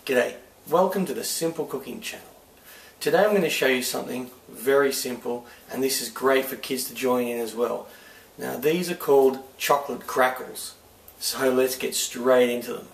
G'day, welcome to the Simple Cooking Channel. Today I'm going to show you something very simple, and this is great for kids to join in as well. Now these are called chocolate crackles, so let's get straight into them.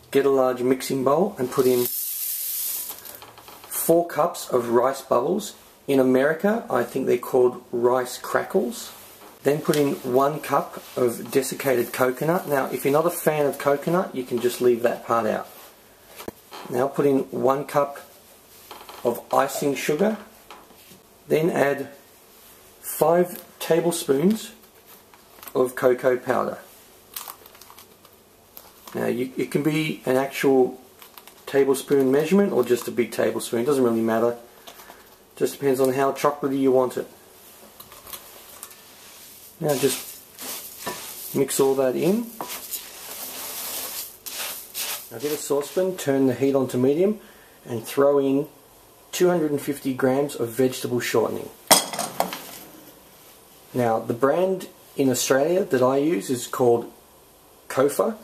Get a large mixing bowl and put in 4 cups of rice bubbles. In America, I think they're called rice crackles. Then put in 1 cup of desiccated coconut. Now, if you're not a fan of coconut, you can just leave that part out. Now put in 1 cup of icing sugar. Then add 5 tablespoons of cocoa powder. Now it can be an actual tablespoon measurement or just a big tablespoon, it doesn't really matter. Just depends on how chocolatey you want it. Now just mix all that in. Now get a saucepan, turn the heat on to medium and throw in 250 grams of vegetable shortening. Now the brand in Australia that I use is called Kofa.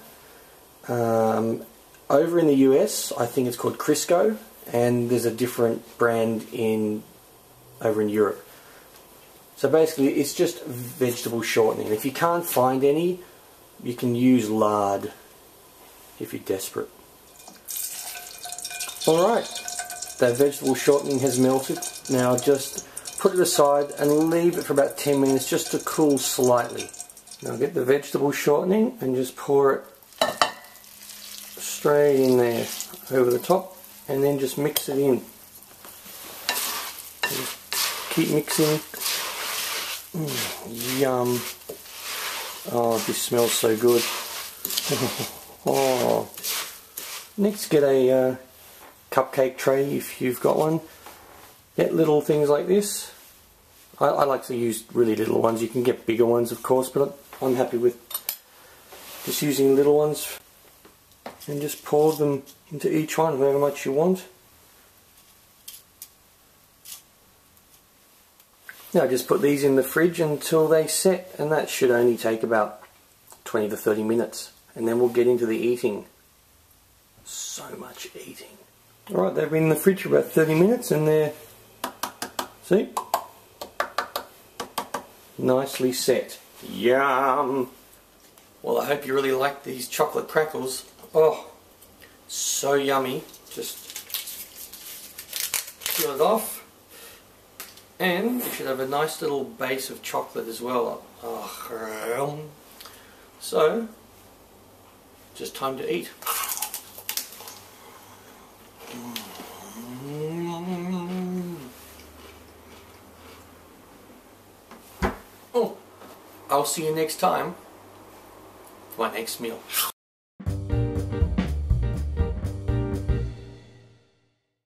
Over in the US, I think it's called Crisco, and there's a different brand over in Europe. So basically, it's just vegetable shortening. If you can't find any, you can use lard if you're desperate. Alright, that vegetable shortening has melted. Now just put it aside and leave it for about 10 minutes just to cool slightly. Now get the vegetable shortening and just pour it straight in there over the top, and then just mix it in. Just keep mixing. Yum. Oh, this smells so good. Oh. Next, get a cupcake tray if you've got one. Get little things like this. I like to use really little ones. You can get bigger ones, of course, but I'm happy with just using little ones. And just pour them into each one, however much you want. Now just put these in the fridge until they set, and that should only take about 20 to 30 minutes. And then we'll get into the eating. So much eating. Alright, they've been in the fridge for about 30 minutes and they're, see? Nicely set. Yum! Well, I hope you really like these chocolate crackles. Oh, so yummy. Just peel it off, and you should have a nice little base of chocolate as well. Oh, so, just time to eat. Oh, I'll see you next time for my next meal.